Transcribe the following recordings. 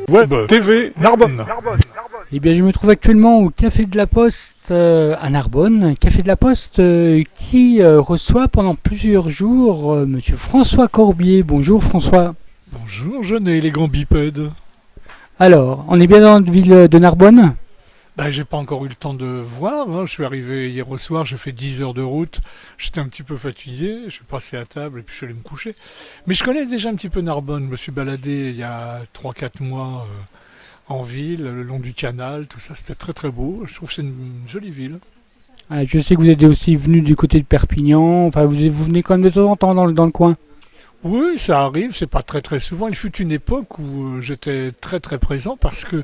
Web TV Narbonne. Eh bien, je me trouve actuellement au Café de la Poste à Narbonne. Café de la Poste qui reçoit pendant plusieurs jours Monsieur François Corbier. Bonjour François. Bonjour, jeune et élégant bipède. Alors, on est bien dans la ville de Narbonne ? J'ai pas encore eu le temps de voir, hein. Je suis arrivé hier au soir, j'ai fait 10 heures de route, j'étais un petit peu fatigué, je suis passé à table et puis je suis allé me coucher. Mais je connais déjà un petit peu Narbonne, je me suis baladé il y a 3-4 mois en ville, le long du canal, tout ça, c'était très très beau, je trouve que c'est une jolie ville. Je sais que vous êtes aussi venu du côté de Perpignan, enfin vous venez quand même de temps en temps dans le coin. Oui, ça arrive, c'est pas très très souvent. Il fut une époque où j'étais très très présent parce que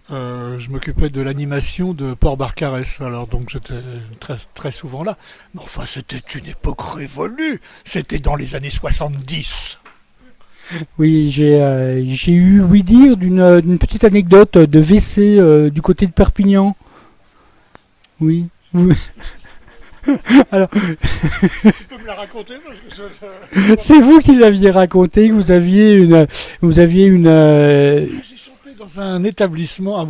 je m'occupais de l'animation de Port-Barcarès, alors donc j'étais très très souvent là. Mais enfin, c'était une époque révolue, c'était dans les années 70. Oui, j'ai eu ouï dire d'une petite anecdote de WC du côté de Perpignan. Oui. Alors, Tu peux me la raconter parce que c'est vous qui l'aviez raconté, que vous aviez une. J'ai chanté dans un établissement,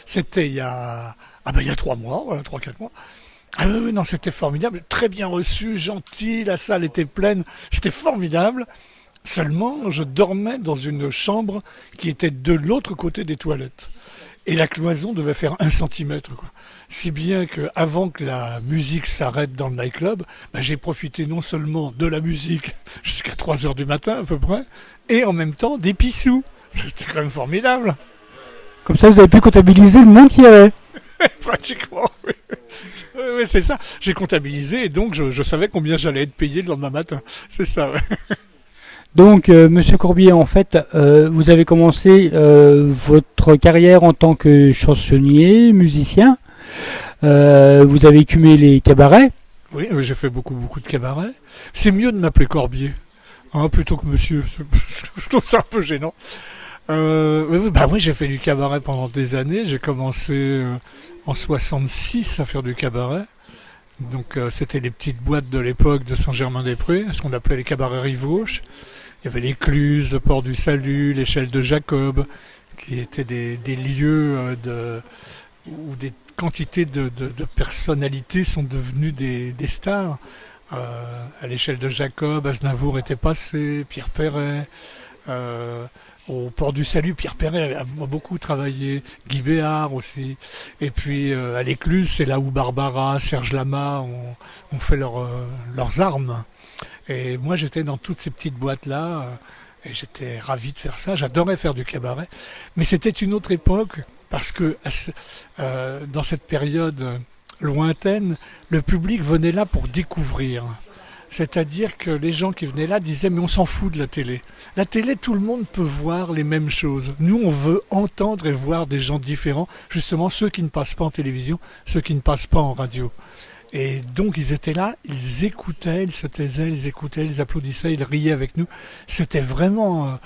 c'était il y a 3 mois, voilà, 3-4 mois. Ah oui, non, c'était formidable, très bien reçu, gentil, la salle était pleine, c'était formidable. Seulement, je dormais dans une chambre qui était de l'autre côté des toilettes. Et la cloison devait faire 1 centimètre, quoi. Si bien qu'avant que la musique s'arrête dans le nightclub, j'ai profité non seulement de la musique jusqu'à 3 heures du matin à peu près, et en même temps des pissous. C'était quand même formidable. Comme ça, vous avez pu comptabiliser le monde qu'il y avait. Pratiquement, oui. Oui, c'est ça. J'ai comptabilisé et donc je savais combien j'allais être payé le lendemain matin. C'est ça, ouais. Donc, Monsieur Corbier, en fait, vous avez commencé votre carrière en tant que chansonnier, musicien. Vous avez écumé les cabarets. Oui, j'ai fait beaucoup de cabarets. C'est mieux de m'appeler Corbier, hein, plutôt que Monsieur. Je trouve ça un peu gênant. Oui, j'ai fait du cabaret pendant des années. J'ai commencé en 66 à faire du cabaret. Donc, c'était les petites boîtes de l'époque de Saint-Germain-des-Prés, ce qu'on appelait les cabarets rive gauche. Il y avait l'Écluse, le Port du Salut, l'échelle de Jacob, qui étaient des lieux où des quantités de personnalités sont devenues des stars. À l'échelle de Jacob, Aznavour était passé, Pierre Perret. Au Port du Salut, Pierre Perret a beaucoup travaillé, Guy Béard aussi. Et puis à l'Écluse, c'est là où Barbara, Serge Lama ont fait leurs armes. Et moi, j'étais dans toutes ces petites boîtes-là, et j'étais ravi de faire ça. J'adorais faire du cabaret. Mais c'était une autre époque, parce que dans cette période lointaine, le public venait là pour découvrir. C'est-à-dire que les gens qui venaient là disaient « mais on s'en fout de la télé ». La télé, tout le monde peut voir les mêmes choses. Nous, on veut entendre et voir des gens différents, justement ceux qui ne passent pas en télévision, ceux qui ne passent pas en radio. Et donc ils étaient là, ils écoutaient, ils se taisaient, ils écoutaient, ils applaudissaient, ils riaient avec nous. C'était vraiment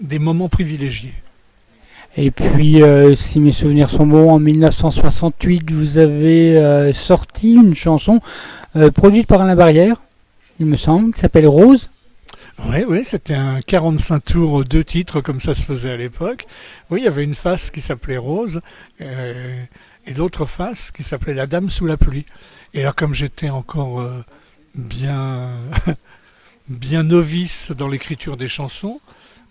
des moments privilégiés. Et puis, si mes souvenirs sont bons, en 1968, vous avez sorti une chanson produite par Alain Barrière, il me semble, qui s'appelle Rose. Oui, c'était un 45 tours, 2 titres, comme ça se faisait à l'époque. Oui, il y avait une face qui s'appelait Rose, et l'autre face qui s'appelait La Dame sous la pluie. Et là, comme j'étais encore bien novice dans l'écriture des chansons,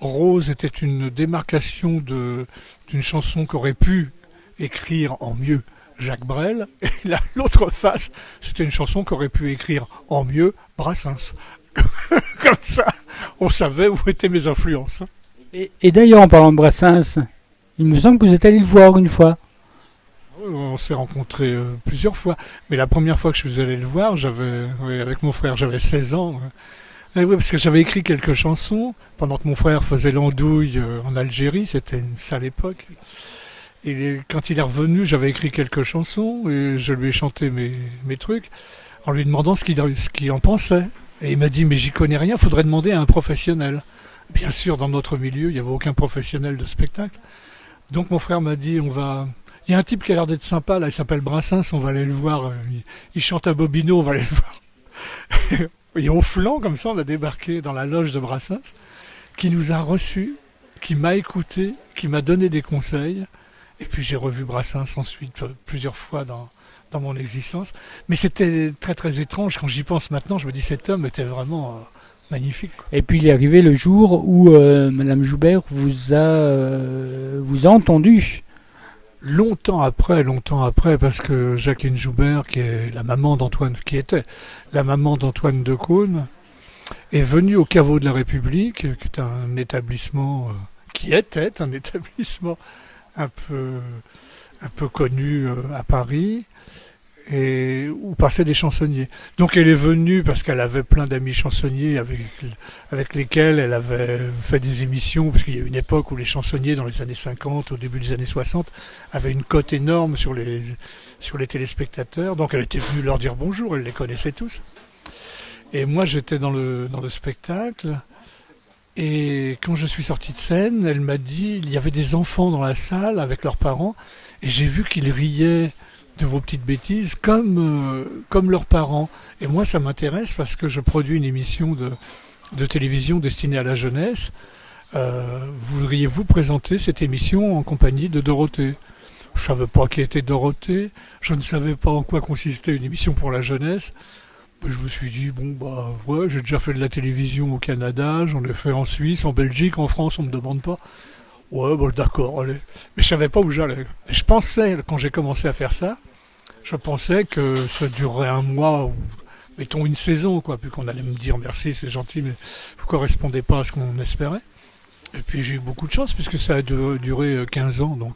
Rose était une démarcation d'une chanson qu'aurait pu écrire en mieux Jacques Brel, et l'autre face, c'était une chanson qu'aurait pu écrire en mieux Brassens. Comme ça, on savait où étaient mes influences. Et d'ailleurs, en parlant de Brassens, il me semble que vous êtes allé le voir une fois. On s'est rencontrés plusieurs fois, mais la première fois que je suis allé le voir, avec mon frère, j'avais 16 ans. Oui, parce que j'avais écrit quelques chansons pendant que mon frère faisait l'andouille en Algérie, c'était une sale époque. Et quand il est revenu, j'avais écrit quelques chansons et je lui ai chanté mes trucs en lui demandant ce qu'il en pensait. Et il m'a dit, mais j'y connais rien, faudrait demander à un professionnel. Bien sûr, dans notre milieu, il n'y avait aucun professionnel de spectacle. Donc mon frère m'a dit, il y a un type qui a l'air d'être sympa, là, il s'appelle Brassens, on va aller le voir. Il chante à Bobino, on va aller le voir. Et au flanc, comme ça, on a débarqué dans la loge de Brassens, qui nous a reçus, qui m'a écouté, qui m'a donné des conseils. Et puis j'ai revu Brassens ensuite plusieurs fois dans mon existence. Mais c'était très très étrange. Quand j'y pense maintenant, je me dis cet homme était vraiment magnifique. Et puis il est arrivé le jour où Madame Joubert vous a entendu. Longtemps après, parce que Jacqueline Joubert, qui était la maman d'Antoine de Caunes, est venue au Caveau de la République, qui est un établissement, qui était un établissement un peu connu à Paris, et où passaient des chansonniers. Donc elle est venue parce qu'elle avait plein d'amis chansonniers avec lesquels elle avait fait des émissions, parce qu'il y a une époque où les chansonniers dans les années 50, au début des années 60, avaient une cote énorme sur les téléspectateurs. Donc elle était venue leur dire bonjour, elle les connaissait tous. Et moi j'étais dans le spectacle, et quand je suis sorti de scène, elle m'a dit, il y avait des enfants dans la salle avec leurs parents, et j'ai vu qu'ils riaient de vos petites bêtises comme leurs parents. Et moi ça m'intéresse parce que je produis une émission de télévision destinée à la jeunesse. Voudriez-vous présenter cette émission en compagnie de Dorothée? Je ne savais pas qui était Dorothée, je ne savais pas en quoi consistait une émission pour la jeunesse. Je me suis dit, ouais, j'ai déjà fait de la télévision au Canada, j'en ai fait en Suisse, en Belgique, en France, on ne me demande pas. Ouais, d'accord, allez. Mais je savais pas où j'allais. Et je pensais, quand j'ai commencé à faire ça, je pensais que ça durerait un mois, ou mettons une saison, quoi. Puis qu'on allait me dire merci, c'est gentil, mais vous ne correspondez pas à ce qu'on espérait. Et puis j'ai eu beaucoup de chance, puisque ça a duré 15 ans, donc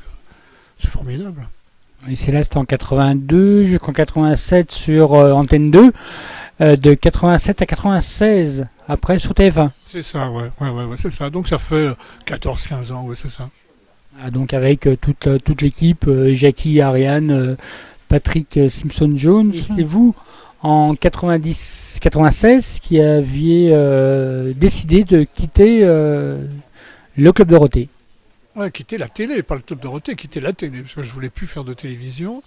c'est formidable. Et c'est là, c'était en 82 jusqu'en 87 sur Antenne 2, de 87 à 96, après sur TF1. C'est ça, ouais, c'est ça. Donc ça fait 14-15 ans, ouais, c'est ça. Ah, donc avec toute l'équipe, Jackie, Ariane, Patrick Simpson-Jones. C'est vous, en 96, qui aviez décidé de quitter le Club Dorothée. Ouais, quitter la télé, pas le Club Dorothée, quitter la télé, parce que je voulais plus faire de télévision.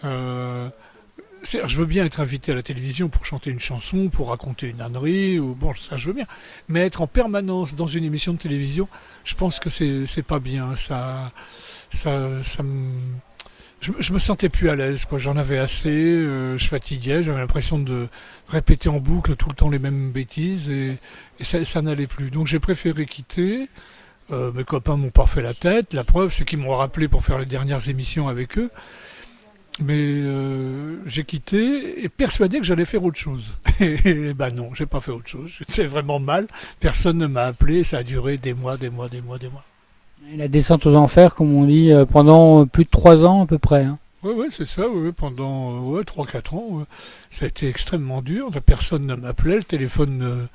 Je veux bien être invité à la télévision pour chanter une chanson, pour raconter une ânerie, ou bon, ça je veux bien. Mais être en permanence dans une émission de télévision, je pense que c'est pas bien. Je me sentais plus à l'aise, quoi. J'en avais assez, je fatiguais, j'avais l'impression de répéter en boucle tout le temps les mêmes bêtises, et ça n'allait plus. Donc j'ai préféré quitter. Mes copains m'ont pas fait la tête. La preuve, c'est qu'ils m'ont rappelé pour faire les dernières émissions avec eux. Mais j'ai quitté et persuadé que j'allais faire autre chose. Et non, j'ai pas fait autre chose. J'étais vraiment mal. Personne ne m'a appelé. Ça a duré des mois. Et la descente aux enfers, comme on dit, pendant plus de 3 ans à peu près. Hein. Oui, c'est ça. Ouais, pendant 3-4 ans, ouais. Ça a été extrêmement dur. Personne ne m'appelait. Le téléphone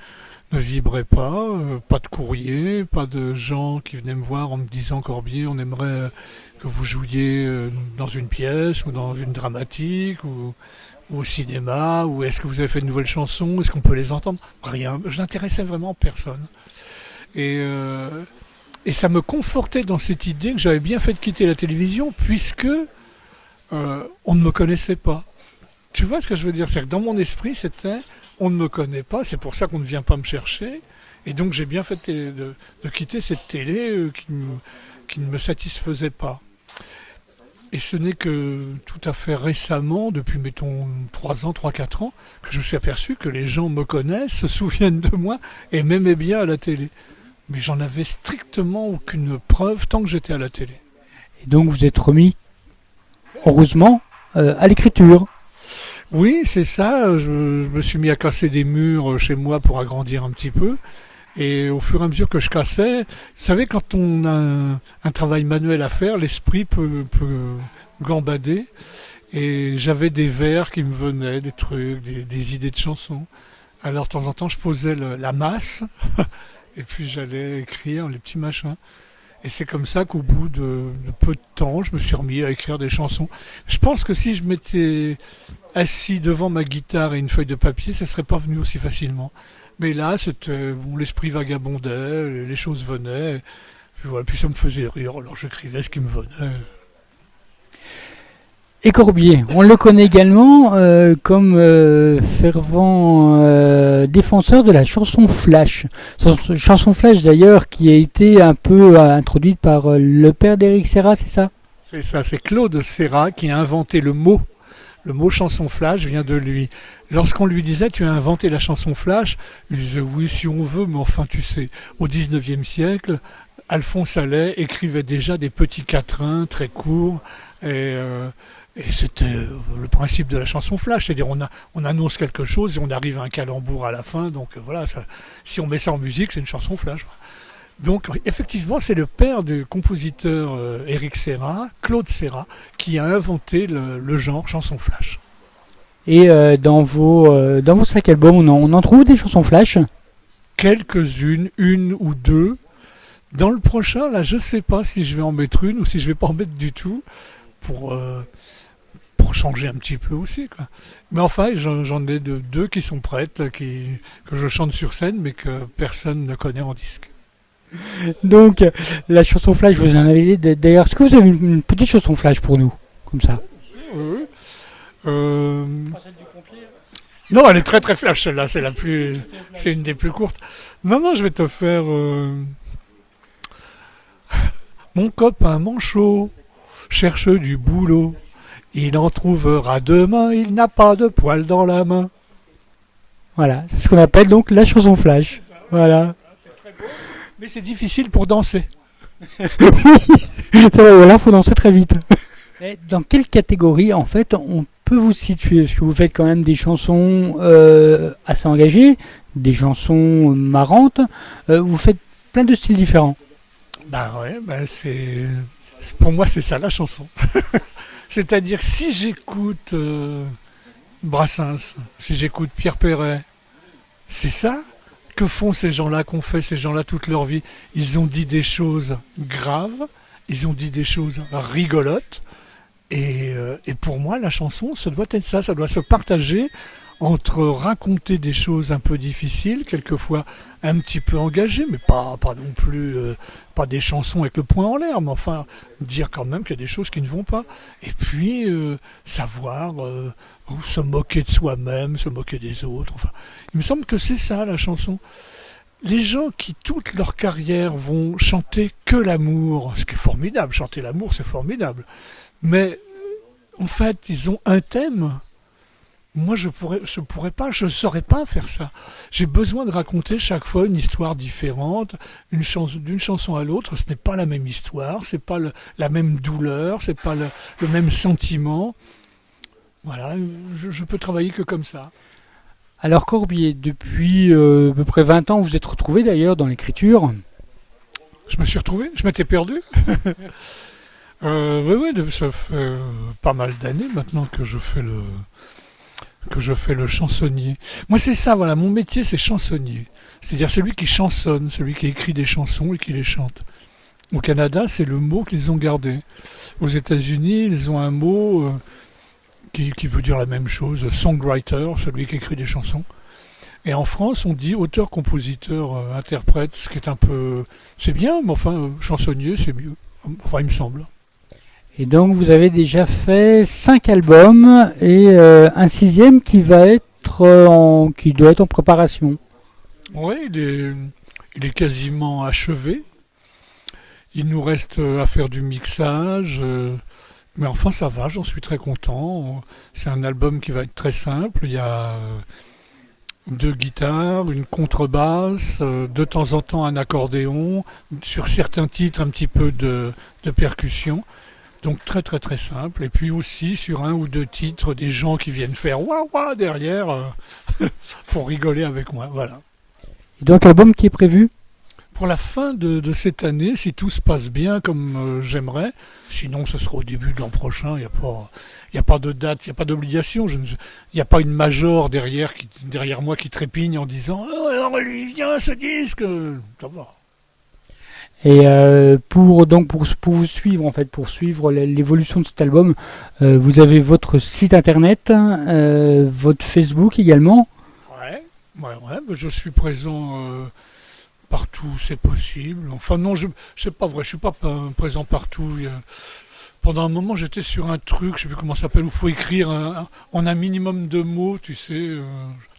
ne vibrait pas de courrier, pas de gens qui venaient me voir en me disant Corbier, on aimerait que vous jouiez dans une pièce ou dans une dramatique ou au cinéma, ou est-ce que vous avez fait de nouvelles chansons, est-ce qu'on peut les entendre? Rien, je n'intéressais vraiment personne. Et ça me confortait dans cette idée que j'avais bien fait de quitter la télévision puisque on ne me connaissait pas. Tu vois ce que je veux dire? C'est que dans mon esprit, c'était on ne me connaît pas, c'est pour ça qu'on ne vient pas me chercher. Et donc j'ai bien fait de quitter cette télé qui ne me satisfaisait pas. Et ce n'est que tout à fait récemment, depuis mettons 3-4 ans, que je me suis aperçu que les gens me connaissent, se souviennent de moi et m'aimaient bien à la télé. Mais j'en avais strictement aucune preuve tant que j'étais à la télé. Et donc vous êtes remis, heureusement, à l'écriture. Oui, c'est ça. Je me suis mis à casser des murs chez moi pour agrandir un petit peu. Et au fur et à mesure que je cassais, vous savez, quand on a un travail manuel à faire, l'esprit peut gambader. Et j'avais des vers qui me venaient, des trucs, des idées de chansons. Alors de temps en temps, je posais la masse et puis j'allais écrire les petits machins. Et c'est comme ça qu'au bout de peu de temps, je me suis remis à écrire des chansons. Je pense que si je m'étais assis devant ma guitare et une feuille de papier, ça ne serait pas venu aussi facilement. Mais là, l'esprit vagabondait, les choses venaient, puis ça me faisait rire, alors j'écrivais ce qui me venait. Et Corbier, on le connaît également comme fervent défenseur de la chanson flash. Chanson flash d'ailleurs qui a été un peu introduite par le père d'Éric Serra, c'est ça? C'est ça, c'est Claude Serra qui a inventé le mot. Le mot chanson flash vient de lui. Lorsqu'on lui disait tu as inventé la chanson flash, il disait oui si on veut, mais enfin tu sais, au 19e siècle, Alphonse Allais écrivait déjà des petits quatrains très courts et c'était le principe de la chanson flash, c'est-à-dire on annonce quelque chose et on arrive à un calembour à la fin, donc voilà, ça, si on met ça en musique, c'est une chanson flash. Donc effectivement, c'est le père du compositeur Éric Serra, Claude Serra, qui a inventé le genre chanson flash. Et dans vos 5 albums, on en trouve des chansons flash? Quelques-unes, une ou deux. Dans le prochain, là, je sais pas si je vais en mettre une ou si je vais pas en mettre du tout pour changer un petit peu aussi, quoi. Mais enfin, j'en ai deux qui sont prêtes, que je chante sur scène, mais que personne ne connaît en disque. Donc, la chanson flash, vous en avez d'ailleurs. Est-ce que vous avez une petite chanson flash pour nous? Comme ça. Oui. Non, elle est très très flash celle-là, c'est une des plus courtes. Non, je vais te faire mon copain manchot cherche du boulot, il en trouvera demain, il n'a pas de poil dans la main. Voilà, c'est ce qu'on appelle donc la chanson flash. Voilà. C'est très beau, mais c'est difficile pour danser. Oui, c'est vrai, voilà, faut danser très vite. Et dans quelle catégorie, en fait, on peut vous situer? Parce que vous faites quand même des chansons assez engagées, des chansons marrantes, vous faites plein de styles différents. Bah ouais, pour moi c'est ça la chanson. C'est-à-dire si j'écoute Brassens, si j'écoute Pierre Perret, c'est ça que font ces gens-là, qu'ont fait ces gens-là toute leur vie. Ils ont dit des choses graves, ils ont dit des choses rigolotes. Et pour moi, la chanson, ça doit être ça doit se partager entre raconter des choses un peu difficiles, quelquefois un petit peu engagées, mais pas non plus, pas des chansons avec le poing en l'air, mais enfin, dire quand même qu'il y a des choses qui ne vont pas. Et puis, savoir se moquer de soi-même, se moquer des autres. Enfin, il me semble que c'est ça, la chanson. Les gens qui, toute leur carrière, vont chanter que l'amour, ce qui est formidable, chanter l'amour, c'est formidable. Mais en fait, ils ont un thème. Moi, je saurais pas faire ça. J'ai besoin de raconter chaque fois une histoire différente, d'une chanson à l'autre. Ce n'est pas la même histoire, c'est pas la même douleur, c'est pas le même sentiment. Voilà, je peux travailler que comme ça. Alors Corbier, depuis à peu près 20 ans, vous êtes retrouvé d'ailleurs dans l'écriture. Je me suis retrouvé, je m'étais perdu. Oui, ça fait pas mal d'années maintenant que je fais le chansonnier. Moi, c'est ça, voilà, mon métier, c'est chansonnier. C'est-à-dire celui qui chansonne, celui qui écrit des chansons et qui les chante. Au Canada, c'est le mot qu'ils ont gardé. Aux États-Unis, ils ont un mot qui veut dire la même chose, songwriter, celui qui écrit des chansons. Et en France, on dit auteur, compositeur, interprète, ce qui est un peu... C'est bien, mais enfin, chansonnier, c'est mieux. Enfin, il me semble. Et donc vous avez déjà fait 5 albums et un 6e qui va être qui doit être en préparation. Oui, il est quasiment achevé. Il nous reste à faire du mixage, mais enfin ça va, j'en suis très content. C'est un album qui va être très simple. Il y a 2 guitares, une contrebasse, de temps en temps un accordéon, sur certains titres un petit peu de percussion. Donc très très très simple. Et puis aussi sur 1 ou 2 titres, des gens qui viennent faire wah wah derrière pour rigoler avec moi. Voilà. Et donc album qui est prévu pour la fin de cette année, si tout se passe bien comme j'aimerais. Sinon, ce sera au début de l'an prochain. Il n'y a pas de date, il n'y a pas d'obligation. Il n'y a pas une major derrière moi qui trépigne en disant « Oh, alors lui, viens ce disque !» Ça va. Et pour vous suivre en fait, pour suivre l'évolution de cet album, vous avez votre site internet, votre Facebook également. Ouais, je suis présent partout, c'est possible. Enfin non, c'est pas vrai, je suis pas présent partout. Pendant un moment, j'étais sur un truc, je sais plus comment ça s'appelle, où il faut écrire en un minimum de mots, tu sais,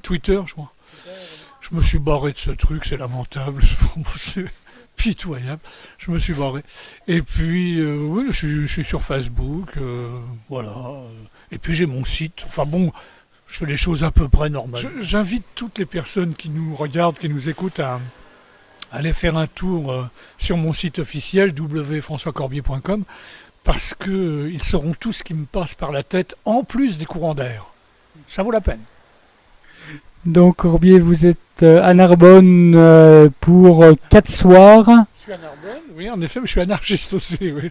Twitter, je crois. Je me suis barré de ce truc, c'est lamentable, c'est pitoyable. Je me suis barré. Et puis, oui, je suis sur Facebook, voilà. Et puis j'ai mon site. Enfin bon, je fais les choses à peu près normales. J'invite toutes les personnes qui nous regardent, qui nous écoutent à aller faire un tour sur mon site officiel www.françoiscorbier.com parce qu'ils sauront tout ce qui me passe par la tête en plus des courants d'air. Ça vaut la peine. Donc Corbier, vous êtes à Narbonne pour 4 soirs. Je suis à Narbonne, oui, en effet, mais je suis anarchiste aussi, oui.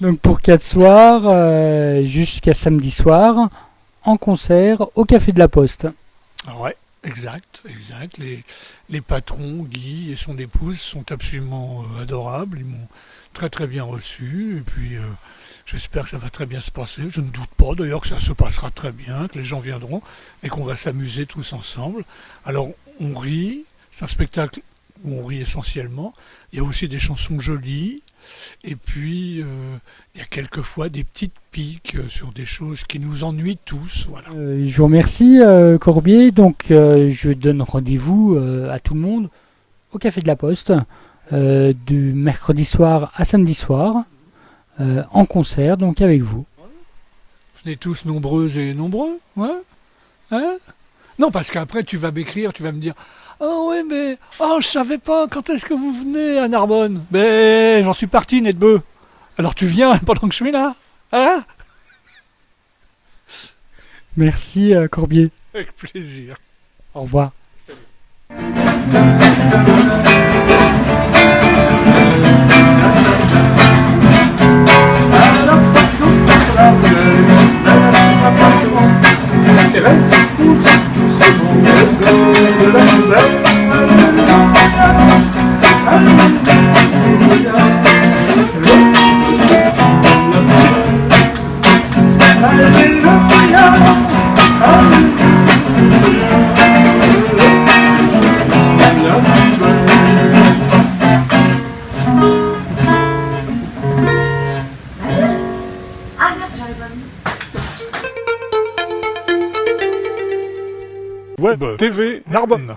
Donc pour 4 soirs, jusqu'à samedi soir, en concert au Café de la Poste. Ah ouais, exact. Les patrons, Guy et son épouse, sont absolument adorables. Ils m'ont très très bien reçu. Et puis j'espère que ça va très bien se passer. Je ne doute pas d'ailleurs que ça se passera très bien, que les gens viendront et qu'on va s'amuser tous ensemble. Alors on rit, c'est un spectacle où on rit essentiellement. Il y a aussi des chansons jolies. Et puis, il y a quelquefois des petites piques sur des choses qui nous ennuient tous. Voilà. Je vous remercie, Corbier. Donc, je donne rendez-vous à tout le monde au Café de la Poste, du mercredi soir à samedi soir, en concert, donc avec vous. Venez tous nombreuses et nombreux, ouais. Hein? Non, parce qu'après, tu vas m'écrire, tu vas me dire « Oh oui, mais je savais pas, quand est-ce que vous venez à Narbonne ?»« Ben, j'en suis parti, nez de bœuf. Alors tu viens pendant que je suis là, hein ?» Merci, Corbier. Avec plaisir. Au revoir. Thérèse épouse ce beau de la nouvelle. Web TV Narbonne.